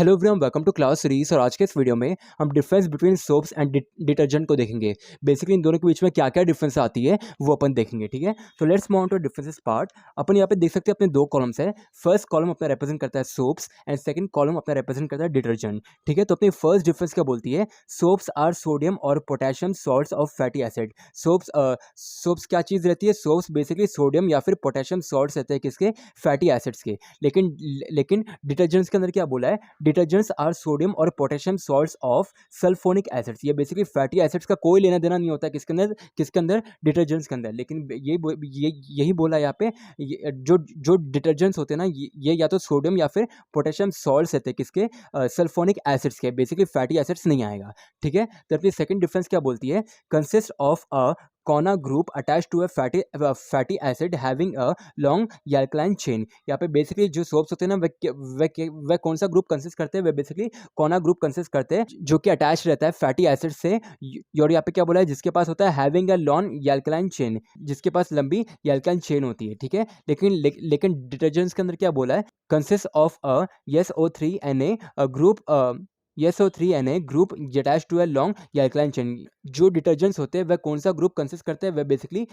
Hello everyone, welcome to class series. और आज के इस वीडियो में हम difference between soaps and detergent को देखेंगे। बेसिकली इन दोनों के बीच में क्या क्या डिफरेंस आती है वो अपन देखेंगे, ठीक है। तो let's move on to differences part. अपन यहाँ पे देख सकते हैं अपने दो कॉलम्स है। फर्स्ट कॉलम अपना रिप्रेजेंट करता है सोप्स एंड सेकंड कॉलम अपना रिप्रेजेंट करता है डिटर्जेंट, ठीक है। तो अपनी फर्स्ट डिफरेंस क्या बोलती है, सोप्स आर सोडियम और potassium salts of fatty acid. Soaps क्या चीज़ रहती है, सोप्स बेसिकली सोडियम या फिर पोटेशियम सॉल्ट्स रहते हैं किसके, फैटी एसिड्स के। लेकिन लेकिन डिटर्जेंट्स के अंदर क्या बोला है, डिटर्जेंट्स आर सोडियम और potassium salts of sulphonic acids. ये बेसिकली फैटी एसिड्स का कोई लेना देना नहीं होता है किसके अंदर, डिटर्जेंट्स के अंदर। लेकिन यही बोला यहाँ पे, जो जो डिटर्जेंट्स होते हैं ना, ये या तो सोडियम या फिर पोटेशियम सॉल्ट्स रहते हैं किसके, सल्फोनिक एसिड्स के। बेसिकली फैटी एसिड्स नहीं आएगा, ठीक है। तो अपनी सेकंड डिफरेंस क्या बोलती है, कंसिस्ट ऑफ अ कॉना group attach to a fatty acid having a long alkaline chain. यहाँ पे बेसिकली जो सोप्स होते हैं ना, वे कौन सा ग्रुप कंसिस्ट करते हैं, वे बेसिकली कॉना ग्रुप कंसिस्ट करते हैं जो कि अटैच रहता है फैटी एसिड से। और यहाँ पे क्या बोला है, जिसके पास होता है having a long alkaline chain, जिसके पास लंबी एल्कलाइन चेन होती है, ठीक है। लेकिन डिटर्जेंट्स के अंदर क्या बोला है, consist of a SO3Na group, SO3Na group attach to a long alkaline chain. जो डिटर्जेंट्स होते हैं वह कौन सा ग्रुप कंसिस्ट करते हैं, वह बेसिकली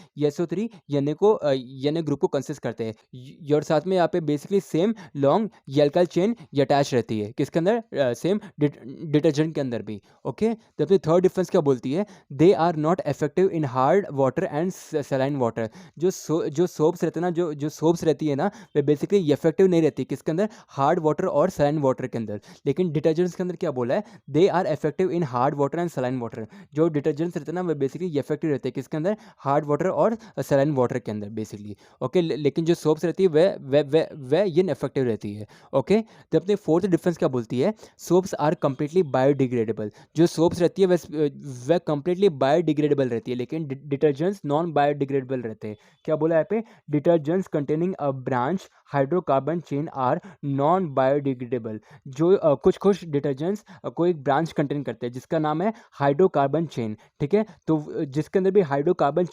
Na ग्रुप को कंसिस्ट करते हैं। और साथ में यहाँ पे basically same long alkyl chain attach रहती है किसके अंदर, सेम डिटर्जेंट के अंदर भी, ओके। तो अपनी थर्ड डिफरेंस क्या बोलती है, they are not effective in hard water and saline water. जो सोप्स रहते हैं ना, जो सोप्स रहती है ना, वे बेसिकली इफेक्टिव नहीं रहती किसके अंदर, हार्ड वाटर और सलाइन वाटर के अंदर। लेकिन डिटर्जेंट्स के अंदर क्या बोला है, they are effective in hard water and saline water. जो डिटर्जेंट्स रहते हैं ना, वे बेसिकली इफेक्टिव रहते हैं किसके अंदर, हार्ड वाटर और सलाइन वाटर के अंदर बेसिकली, ओके। लेकिन जो सोप्स रहती है वह इनफेक्टिव रहती है, ओके। तो अपने फोर्थ डिफरेंस क्या बोलती है, सोप्स आर कंप्लीटली बायोडिग्रेडेबल। जो सोप्स रहती है वह कंप्लीटली बायोडिग्रेडेबल रहती है, लेकिन डिटर्जेंट्स नॉन बायोडिग्रेडेबल रहते हैं। क्या बोला है यहाँ पे, detergents containing a branch hydrocarbon chain are non biodegradable. जो कुछ डिटर्जेंट्स कोई एक ब्रांच कंटेन करते हैं जिसका नाम है हाइड्रोकार्बन चेन, ठीक है। तो जिसके अंदर भी हाइड्रोकार्बन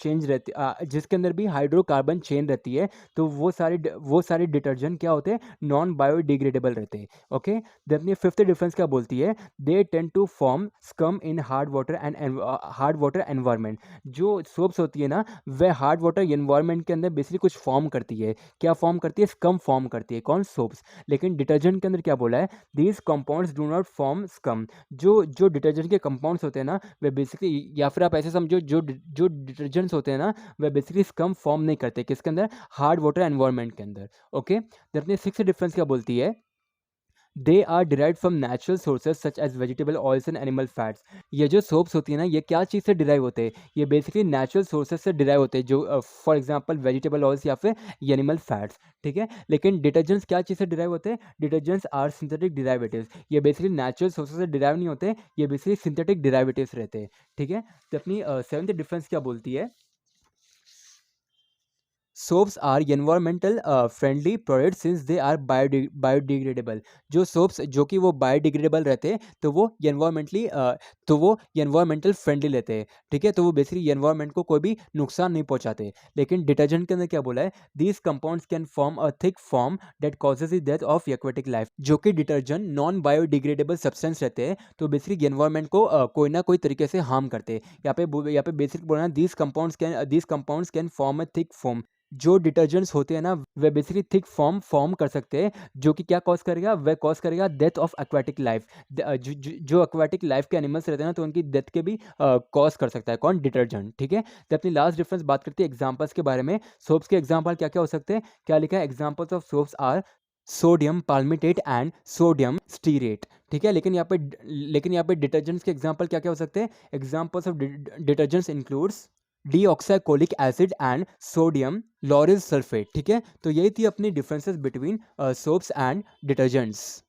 चेन रहती है, तो वो सारे डिटर्जेंट क्या होते हैं, नॉन बायोडिग्रेडेबल रहते हैं, ओके। देन अपनी फिफ्थ डिफरेंस क्या बोलती है, they tend to form scum in hard water environment. जो सोप्स होती है ना, वह हार्ड वाटर एनवायरनमेंट के अंदर बेसिकली कुछ फॉर्म करती है। क्या फॉर्म करती है, स्कम फॉर्म करती है, कौन, सोप्स। लेकिन डिटर्जेंट के अंदर क्या बोला है, these compounds do not form scum. जो डिटर्जेंट के कंपाउंड्स होते हैं ना, वे बेसिकली, या फिर आप ऐसे समझो, जो डिटर्जेंट्स होते हैं ना, वे बेसिकली स्कम फॉर्म नहीं करते किसके अंदर, हार्ड वाटर एनवायरनमेंट के अंदर, ओके। तो अपनी सिक्स्थ डिफरेंस क्या बोलती है, they are derive from natural sources such as vegetable oils and animal fats. ये जो सोप्स होती है ना, ये क्या चीज़ से डिराइव होते हैं, ये बेसिकली नेचुरल सोर्सेज से डिराइव होते हैं, जो फॉर एग्जांपल वेजिटेबल ऑयल्स या फिर एनिमल फैट्स, ठीक है। लेकिन डिटर्जेंट्स क्या चीज़ से डिराइव होते हैं, डिटर्जेंट्स आर सिंथेटिक डिराइवेटिव्स। ये बेसिकली नेचुरल सोर्सेज से डिराइव नहीं होते, ये बेसिकली सिंथेटिक डिराइवेटिव्स रहते हैं, ठीक है। तो अपनी सेवंथ डिफरेंस क्या बोलती है, soaps are environmental friendly product since they are biodegradable. जो सोप्स जो कि वो बायोडिग्रेडेबल रहते हैं, तो वो एनवायरमेंटल फ्रेंडली रहते हैं, ठीक है। तो वो बेसिकली एनवायरमेंट को कोई भी नुकसान नहीं पहुंचाते। लेकिन डिटर्जेंट के अंदर क्या बोला है, these compounds can form a thick form that causes the death of aquatic life. जो कि डिटर्जेंट नॉन बायोडिग्रेडेबल सब्सटेंस रहते हैं, तो बेसिकली एनवायरमेंट को कोई ना कोई तरीके से हार्म करते हैं। यहाँ पे बेसिक बोलना, these compounds can form a thick form. जो डिटर्जेंट्स होते हैं ना, वे बेसिकली थिक फॉर्म कर सकते हैं, जो कि क्या कॉज करेगा, वह कॉज करेगा डेथ ऑफ एक्वाटिक लाइफ। जो एक्वाटिक लाइफ के एनिमल्स रहते हैं ना, तो उनकी डेथ के भी कॉज कर सकता है कौन, डिटर्जेंट, ठीक है। तो अपनी लास्ट डिफरेंस बात करते हैं एग्जांपल्स के बारे में। सोप्स के एग्जांपल क्या क्या हो सकते हैं, क्या लिखा है, examples of soaps are sodium palmitate and sodium stearate, ठीक है। लेकिन यहाँ पे डिटर्जेंट्स के एग्जांपल क्या क्या हो सकते हैं, examples of detergents includes deoxycholic acid and sodium lauryl sulphate, ठीक है। तो यही थी अपनी differences between soaps and detergents.